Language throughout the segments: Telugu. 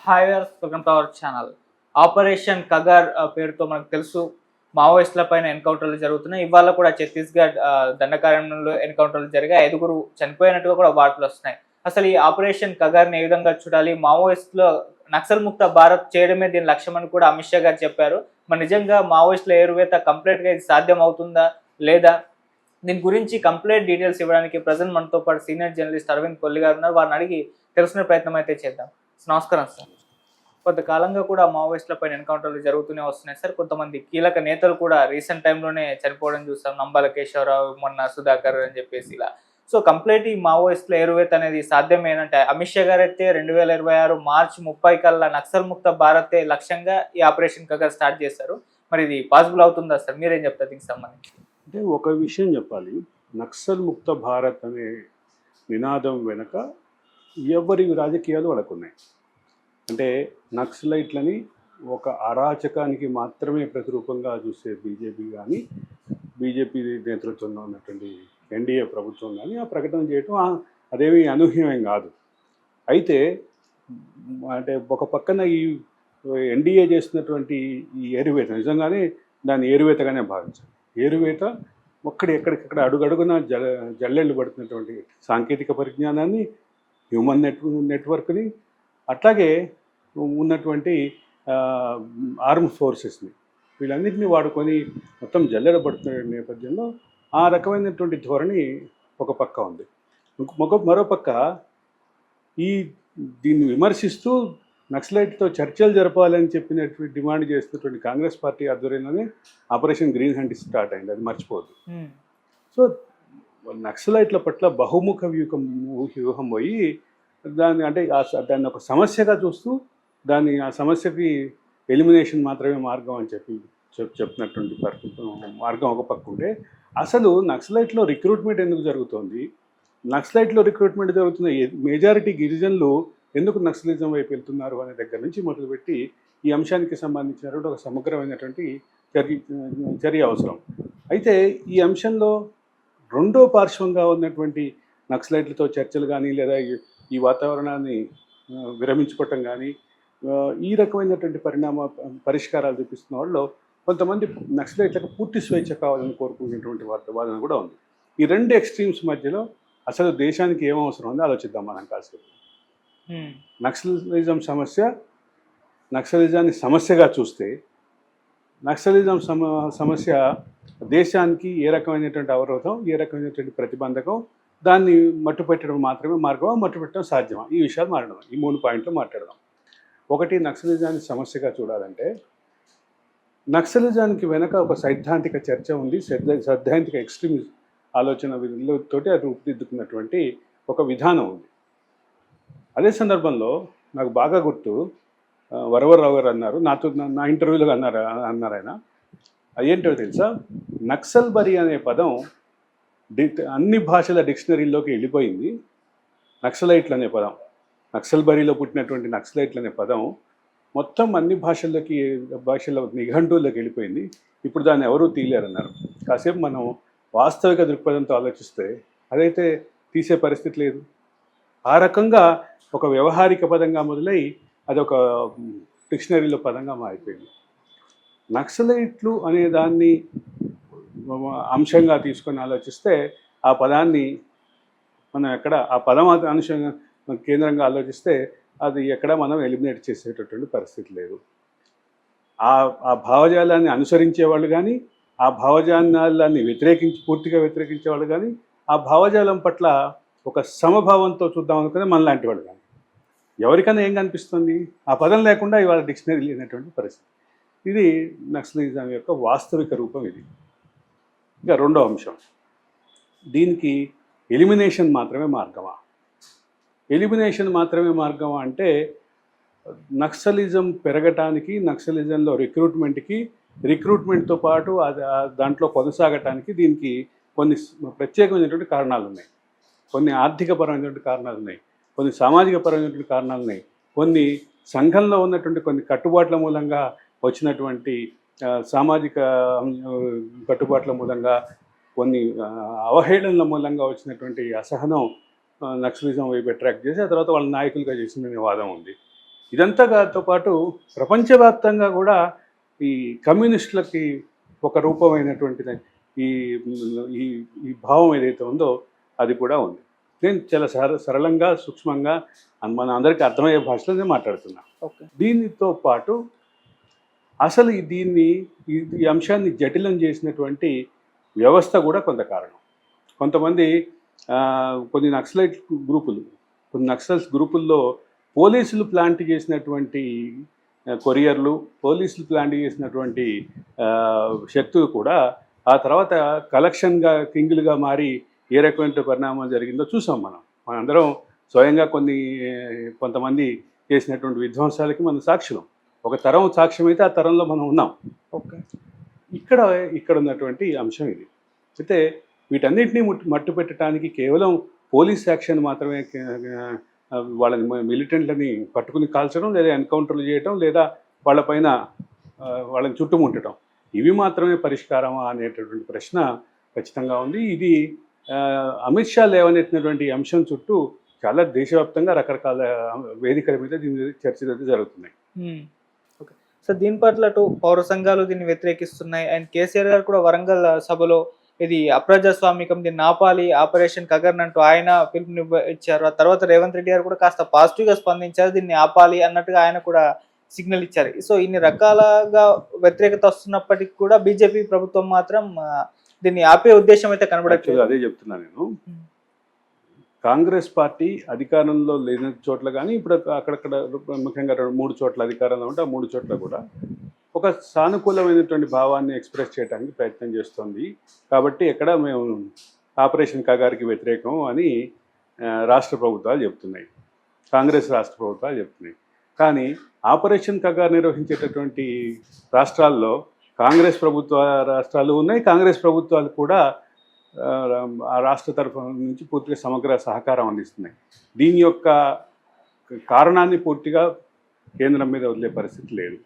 Hi viewers, welcome to our channel. Operation Kagar పేరుతో మనకు తెలుసు మావోయిస్టుల పైన ఎన్కౌంటర్లు జరుగుతున్నాయి. ఇవాళ కూడా ఛత్తీస్గఢ్ దండకారణ్యంలో ఎన్కౌంటర్లు జరిగాయి. 5గురు చనిపోయినట్టుగా కూడా వార్తలు వస్తున్నాయి. అసలు ఈ ఆపరేషన్ కగార్ని ఏ విధంగా చూడాలి? మావోయిస్టులు నక్సల్ ముక్త భారత్ చేయడమే దీని లక్ష్యం అని కూడా అమిత్ షా గారు చెప్పారు. మరి నిజంగా మావోయిస్టుల ఏరువేత కంప్లీట్గా ఇది సాధ్యం అవుతుందా లేదా? దీని గురించి కంప్లీట్ డీటెయిల్స్ ఇవ్వడానికి ప్రజెంట్ మనతో పాటు సీనియర్ జర్నలిస్ట్ అరవింద్ కొల్లి గారు ఉన్నారు. వారిని అడిగి తెలుసుకునే ప్రయత్నం అయితే చేద్దాం. నమస్కారం సార్. కొంతకాలంగా కూడా మావోయిస్టుల పైన ఎన్కౌంటర్లు జరుగుతూనే వస్తున్నాయి సార్. కొంతమంది కీలక నేతలు కూడా రీసెంట్ టైంలోనే చనిపోవడం చూసాం. నంబాల కేశవరావు, మొన్న సుధాకర్ అని చెప్పేసి ఇలా. సో కంప్లీట్ ఈ మావోయిస్టుల ఏరువేత అనేది సాధ్యమేనంటే అమిత్ షా గారు అయితే 2026 మార్చి 30 కల్లా నక్సల్ ముక్త భారతే లక్ష్యంగా ఈ ఆపరేషన్ కగార్ స్టార్ట్ చేశారు. మరి ఇది పాసిబుల్ అవుతుందా సార్? మీరేం చెప్తారు దీనికి సంబంధించి? అంటే ఒక విషయం చెప్పాలి, నక్సల్ ముక్త భారత్ అనే నినాదం వెనుక ఎవరి రాజకీయాలు వాళ్ళకున్నాయి. అంటే నక్సలైట్లని ఒక అరాచకానికి మాత్రమే ప్రతిరూపంగా చూసే బీజేపీ కానీ, బీజేపీ నేతృత్వంలో ఉన్నటువంటి ఎన్డీఏ ప్రభుత్వం కానీ ఆ ప్రకటన చేయటం అదేమీ అనూహ్యమేం కాదు. అయితే అంటే ఒక పక్కన ఈ ఎన్డీఏ చేస్తున్నటువంటి ఈ ఏరువేత నిజంగానే దాన్ని ఏరువేతగానే భావించాలి. ఏరువేత ఎక్కడికక్కడ అడుగడుగున జల్లెళ్ళు పడుతున్నటువంటి సాంకేతిక పరిజ్ఞానాన్ని, హ్యూమన్ నెట్వర్క్ని, అట్లాగే ఉన్నటువంటి ఆర్మ్ ఫోర్సెస్ని, వీళ్ళన్నింటినీ వాడుకొని మొత్తం జల్లెడ పడుతున్న నేపథ్యంలో ఆ రకమైనటువంటి ధోరణి ఒక పక్క ఉంది. మరోపక్క దీన్ని విమర్శిస్తూ నక్సలైట్తో చర్చలు జరపాలని చెప్పినటువంటి డిమాండ్ చేస్తున్నటువంటి కాంగ్రెస్ పార్టీ ఆధ్వర్యంలోనే ఆపరేషన్ గ్రీన్ హంట్ స్టార్ట్ అయింది. అది మర్చిపోవద్దు. సో నక్సలైట్ల పట్ల బహుముఖ వ్యూహం పోయి దాన్ని ఒక సమస్యగా చూస్తూ ఆ సమస్యకి ఎలిమినేషన్ మాత్రమే మార్గం అని చెప్తున్నటువంటి మార్గం ఒక పక్క ఉంటే, అసలు నక్సలైట్లో రిక్రూట్మెంట్ ఎందుకు జరుగుతోంది, నక్సలైట్లో రిక్రూట్మెంట్ జరుగుతున్న మెజారిటీ గిరిజనులు ఎందుకు నక్సలిజం వైపు వెళ్తున్నారు అనే దగ్గర నుంచి మొదలుపెట్టి ఈ అంశానికి సంబంధించినటువంటి ఒక సమగ్రమైనటువంటి చర్య అవసరం. అయితే ఈ అంశంలో రెండో పార్శ్వంగా ఉన్నటువంటి నక్సలైట్లతో చర్చలు కానీ, లేదా ఈ వాతావరణాన్ని విరమించుకోవటం కానీ, ఈ రకమైనటువంటి పరిష్కారాలు చూపిస్తున్న వాళ్ళు కొంతమంది నక్సలైట్లకు పూర్తి స్వేచ్ఛ కావాలని కోరుకునేటువంటి వాదన కూడా ఉంది. ఈ రెండు ఎక్స్ట్రీమ్స్ మధ్యలో అసలు దేశానికి ఏం అవసరం ఉందో ఆలోచిద్దాం మనం కాసేపు. నక్సలిజాన్ని సమస్యగా చూస్తే, నక్సలిజం సమస్య దేశానికి ఏ రకమైనటువంటి అవరోధం, ఏ రకమైనటువంటి ప్రతిబంధకం, దాన్ని మట్టుపెట్టడం మాత్రమే మార్గమా, మట్టుపెట్టడం సాధ్యమా, ఈ విషయాలు మాట్లాడదాం. ఈ 3 పాయింట్లు మాట్లాడదాం. ఒకటి, నక్సలిజాన్ని సమస్యగా చూడాలంటే నక్సలిజానికి వెనక ఒక సైద్ధాంతిక చర్చ ఉంది. సైద్ధాంతిక ఎక్స్ట్రీమిస్ట్ ఆలోచన విధులతోటి అది రూపుదిద్దుకున్నటువంటి ఒక విధానం ఉంది. అదే సందర్భంలో నాకు బాగా గుర్తు, వరవరరావు గారు అన్నారు, నా ఇంటర్వ్యూలో అన్నారు ఆయన. అదేంటో తెలుసా, నక్సల్ బరి అనే పదం అన్ని భాషల డిక్షనరీలోకి వెళ్ళిపోయింది. నక్సలైట్లు అనే పదం, నక్సల్ బరిలో పుట్టినటువంటి నక్సలైట్లు అనే పదం మొత్తం అన్ని భాషల నిఘంటువుల్లోకి వెళ్ళిపోయింది. ఇప్పుడు దాన్ని ఎవరూ తీయలేరన్నారు. కాసేపు మనం వాస్తవిక దృక్పథంతో ఆలోచిస్తే అదైతే తీసే పరిస్థితి లేదు. ఆ రకంగా ఒక వ్యవహారిక పదంగా మొదలై అదొక డిక్షనరీలో పదంగా మారిపోయింది. నక్సలైట్లు అనే దాన్ని అంశంగా తీసుకొని ఆలోచిస్తే ఆ పదాన్ని మనం ఆ పదం అంశంగా కేంద్రంగా ఆలోచిస్తే అది ఎక్కడ మనం ఎలిమినేట్ చేసేటటువంటి పరిస్థితి లేదు. ఆ భావజాలాన్ని అనుసరించే వాళ్ళు కానీ, ఆ భావజాలాన్ని పూర్తిగా వ్యతిరేకించే వాళ్ళు కానీ, ఆ భావజాలం పట్ల ఒక సమభావంతో చూద్దాం అనుకునే మనలాంటి వాళ్ళు కానీ, ఎవరికైనా ఏం కనిపిస్తుంది, ఆ పదం లేకుండా ఇవాళ డిక్షనరీ లేనటువంటి పరిస్థితి. ఇది నక్సలిజం యొక్క వాస్తవిక రూపం. ఇది ఇంకా రెండో అంశం, దీనికి ఎలిమినేషన్ మాత్రమే మార్గమా? ఎలిమినేషన్ మాత్రమే మార్గమా అంటే నక్సలిజం పెరగటానికి, నక్సలిజంలో రిక్రూట్మెంట్తో పాటు దాంట్లో కొనసాగటానికి దీనికి కొన్ని ప్రత్యేకమైనటువంటి కారణాలు ఉన్నాయి. కొన్ని ఆర్థికపరమైనటువంటి కారణాలు ఉన్నాయి, కొన్ని సామాజిక పరమైనటువంటి కారణాలు ఉన్నాయి, కొన్ని సంఘంలో ఉన్నటువంటి కొన్ని కట్టుబాట్ల మూలంగా వచ్చినటువంటి సామాజిక కట్టుబాట్ల మూలంగా, కొన్ని అవహేళనల మూలంగా వచ్చినటువంటి అసహనం నక్సలిజం వైపు అట్రాక్ట్ చేసి ఆ తర్వాత వాళ్ళ నాయకులుగా చేసిన వాదం ఉంది. ఇదంతాతో పాటు ప్రపంచవ్యాప్తంగా కూడా ఈ కమ్యూనిస్టులకి ఒక రూపమైనటువంటిది ఈ ఈ ఈ భావం ఏదైతే ఉందో అది కూడా ఉంది. నేను చాలా సరళంగా సూక్ష్మంగా మన అందరికీ అర్థమయ్యే భాషలో నేను మాట్లాడుతున్నా. ఓకే. దీనితో పాటు అసలు ఈ అంశాన్ని జటిలం చేసినటువంటి వ్యవస్థ కూడా కొంత కారణం. కొంతమంది కొన్ని నక్సల్స్ గ్రూపుల్లో పోలీసులు ప్లాంట్ చేసినటువంటి కొరియర్లు, పోలీసులు ప్లాంట్ చేసినటువంటి శక్తులు కూడా ఆ తర్వాత కలెక్షన్గా కింగులుగా మారి ఏ రకమైన పరిణామం జరిగిందో చూసాం. మనందరం స్వయంగా కొంతమంది చేసినటువంటి విధ్వంసాలకి మనం సాక్షులం. ఒక తరం సాక్ష్యం అయితే ఆ తరంలో మనం ఉన్నాం. ఓకే. ఇక్కడ ఉన్నటువంటి అంశం ఇది. అయితే వీటన్నిటినీ మట్టు పెట్టడానికి కేవలం పోలీస్ యాక్షన్ మాత్రమే, వాళ్ళని మిలిటెంట్లని పట్టుకుని కాల్చడం, లేదా ఎన్కౌంటర్లు చేయటం, లేదా వాళ్ళని చుట్టుముట్టడం, ఇవి మాత్రమే పరిష్కారమా అనేటటువంటి ప్రశ్న ఖచ్చితంగా ఉంది. ఇది అమిత్ షా లేవనెత్తినటువంటి అంశం చుట్టూ చాలా దేశవ్యాప్తంగా రకరకాల వేదికల మీద దీని చర్చలు జరుగుతున్నాయి. ఓకే. సో దీని పట్ల పౌర సంఘాలు దీన్ని వ్యతిరేకిస్తున్నాయి. అండ్ కేసీఆర్ గారు కూడా వరంగల్ సభలో ఇది అప్రజాస్వామికం, దీన్ని ఆపాలి, ఆపరేషన్ కగర్న్ అంటూ ఆయన పిలుపుని ఇచ్చారు. ఆ తర్వాత రేవంత్ రెడ్డి గారు కూడా కాస్త పాజిటివ్గా స్పందించారు, దీన్ని ఆపాలి అన్నట్టుగా ఆయన కూడా సిగ్నల్ ఇచ్చారు. సో ఇన్ని రకాలుగా వ్యతిరేకత వస్తున్నప్పటికీ కూడా బీజేపీ ప్రభుత్వం మాత్రం దీన్ని ఆపే ఉద్దేశం అయితే కనబడట్లేదు. అదే చెప్తున్నా నేను. కాంగ్రెస్ పార్టీ అధికారంలో లేని చోట్ల కానీ ఇప్పుడు అక్కడక్కడ ముఖ్యంగా 3 చోట్ల అధికారంలో ఉంటే ఆ 3 చోట్ల కూడా ఒక సానుకూలమైనటువంటి భావాన్ని ఎక్స్ప్రెస్ చేయడానికి ప్రయత్నం చేస్తోంది. కాబట్టి ఎక్కడ మేము ఆపరేషన్ కగార్కి వ్యతిరేకం అని రాష్ట్ర ప్రభుత్వాలు చెప్తున్నాయి, కాంగ్రెస్ రాష్ట్ర ప్రభుత్వాలు చెప్తున్నాయి. కానీ ఆపరేషన్ కగార్ నిర్వహించేటటువంటి రాష్ట్రాల్లో కాంగ్రెస్ రాష్ట్రాలు ఉన్నాయి. కాంగ్రెస్ ప్రభుత్వాలు కూడా ఆ రాష్ట్ర తరఫు నుంచి పూర్తిగా సమగ్ర సహకారం అందిస్తున్నాయి. దీని యొక్క కారణాన్ని పూర్తిగా కేంద్రం మీద వదిలే పరిస్థితి లేదు.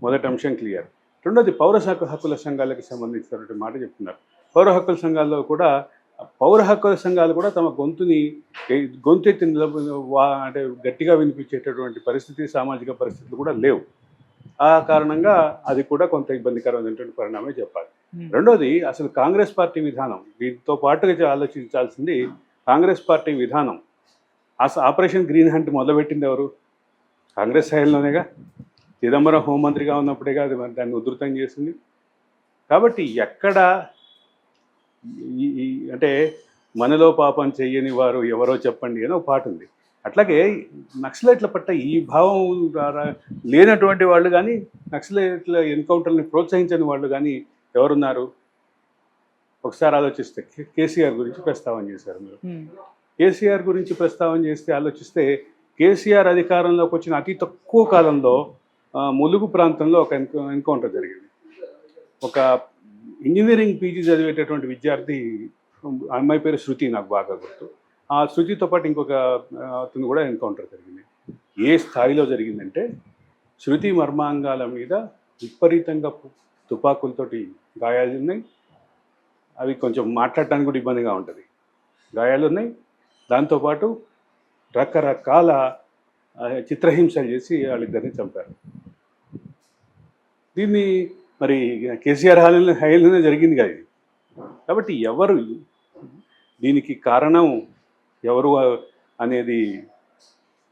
మొదటి అంశం క్లియర్. రెండోది పౌర హక్కుల సంఘాలకు సంబంధించినటువంటి మాట చెప్తున్నారు. పౌర హక్కుల సంఘాలు కూడా తమ గొంతెత్తి అంటే గట్టిగా వినిపించేటటువంటి పరిస్థితి, సామాజిక పరిస్థితులు కూడా లేవు. ఆ కారణంగా అది కూడా కొంత ఇబ్బందికరమైనటువంటి పరిణామే చెప్పాలి. రెండోది అసలు కాంగ్రెస్ పార్టీ విధానం, దీంతో పాటుగా ఆలోచించాల్సింది కాంగ్రెస్ పార్టీ విధానం. ఆపరేషన్ గ్రీన్ హంట్ మొదలుపెట్టింది ఎవరు? కాంగ్రెస్ స్థాయిలోనేగా. చిదంబరం హోంమంత్రిగా ఉన్నప్పుడేగా దాన్ని ఉధృతం చేసింది. కాబట్టి ఎక్కడ అంటే మనలో పాపం చెయ్యని వారు ఎవరో చెప్పండి అని ఒక పాట ఉంది. అట్లాగే నక్సలైట్ల పట్ల ఈ భావం లేనటువంటి వాళ్ళు కానీ, నక్సలైట్ల ఎన్కౌంటర్ని ప్రోత్సహించని వాళ్ళు కానీ ఎవరున్నారు? ఒకసారి ఆలోచిస్తే కేసీఆర్ గురించి ప్రస్తావన చేశారు మీరు. కేసీఆర్ గురించి ప్రస్తావన చేస్తే ఆలోచిస్తే కేసీఆర్ అధికారంలోకి వచ్చిన అతి తక్కువ కాలంలో ములుగు ప్రాంతంలో ఒక ఎన్కౌంటర్ జరిగింది. ఒక ఇంజనీరింగ్ పీజీ చదివేటటువంటి విద్యార్థి, అమ్మాయి పేరు శృతి, నాకు బాగా గుర్తు. ఆ శృతితో పాటు ఇంకొక అతను కూడా ఎన్కౌంటర్ జరిగింది. ఏ స్థాయిలో జరిగిందంటే శృతి మర్మాంగాల మీద విపరీతంగా తుపాకులతోటి గాయాలు ఉన్నాయి. అవి కొంచెం మాట్లాడటానికి కూడా ఇబ్బందిగా ఉంటుంది. గాయాలు ఉన్నాయి. దాంతోపాటు రకరకాల చిత్రహింసలు చేసి వాళ్ళిద్దరిని చంపారు. దీన్ని మరి కేసీఆర్ హైలోనే జరిగింది కదా ఇది. కాబట్టి ఎవరు దీనికి కారణం ఎవరు అనేది,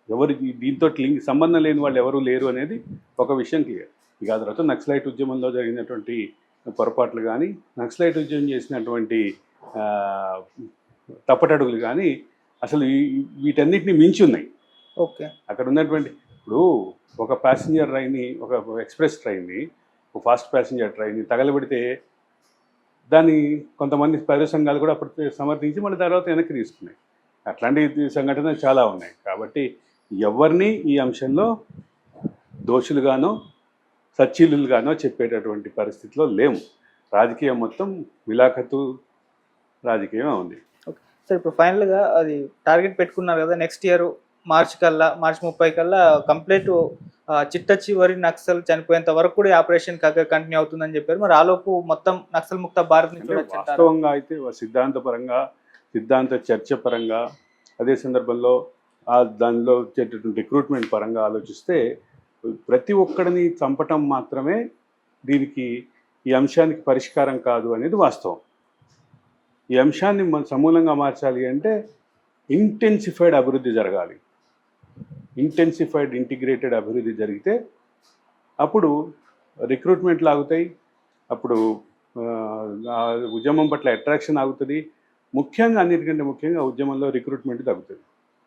ఎవరు దీంతో సంబంధం లేని వాళ్ళు ఎవరు లేరు అనేది ఒక విషయం క్లియర్. ఇక ఆ తర్వాత నక్సలైట్ ఉద్యమంలో జరిగినటువంటి పొరపాట్లు కానీ, నక్సలైట్ ఉద్యమం చేసినటువంటి తప్పటడుగులు కానీ అసలు వీటన్నిటిని మించి ఉన్నాయి. ఓకే. అక్కడ ఉన్నటువంటి ఇప్పుడు ఒక ప్యాసింజర్ ట్రైన్ని, ఒక ఎక్స్ప్రెస్ ట్రైన్ని, ఒక ఫాస్ట్ ప్యాసింజర్ ట్రైన్ని తగలబెడితే దాన్ని కొంతమంది పౌర సంఘాలు కూడా అప్పుడు సమర్థించి మళ్ళీ తర్వాత వెనక్కి తీసుకున్నాయి. అట్లాంటి సంఘటనలు చాలా ఉన్నాయి. కాబట్టి ఎవరిని ఈ అంశంలో దోషులుగానో సచ్చీలుగానో చెప్పేటటువంటి పరిస్థితిలో లేము. రాజకీయం మొత్తం విలాఖతు రాజకీయం ఉంది. ఓకే సార్, ఇప్పుడు ఫైనల్గా అది టార్గెట్ పెట్టుకున్నారు కదా, నెక్స్ట్ ఇయర్ మార్చి 30 కల్లా కంప్లీట్ చిట్ట చివరి నక్సల్ చనిపోయేంత వరకు కూడా ఆపరేషన్ కగర్ కంటిన్యూ అవుతుందని చెప్పారు. మరి ఆలోపు మొత్తం నక్సల్ ముక్త భారత్ నుంచి వాస్తవంగా అయితే సిద్ధాంత చర్చ పరంగా, అదే సందర్భంలో దానిలో వచ్చేటటువంటి రిక్రూట్మెంట్ పరంగా ఆలోచిస్తే ప్రతి ఒక్కడిని చంపటం మాత్రమే దీనికి ఈ అంశానికి పరిష్కారం కాదు అనేది వాస్తవం. ఈ అంశాన్ని మనం సమూలంగా మార్చాలి అంటే ఇంటెన్సిఫైడ్ అభివృద్ధి జరగాలి. ఇంటెన్సిఫైడ్ ఇంటిగ్రేటెడ్ అభివృద్ధి జరిగితే అప్పుడు రిక్రూట్మెంట్లు ఆగుతాయి, అప్పుడు ఉద్యమం పట్ల అట్రాక్షన్ ఆగుతుంది, ముఖ్యంగా అన్నిటికంటే ముఖ్యంగా ఉద్యమంలో రిక్రూట్మెంట్ తగ్గుతుంది.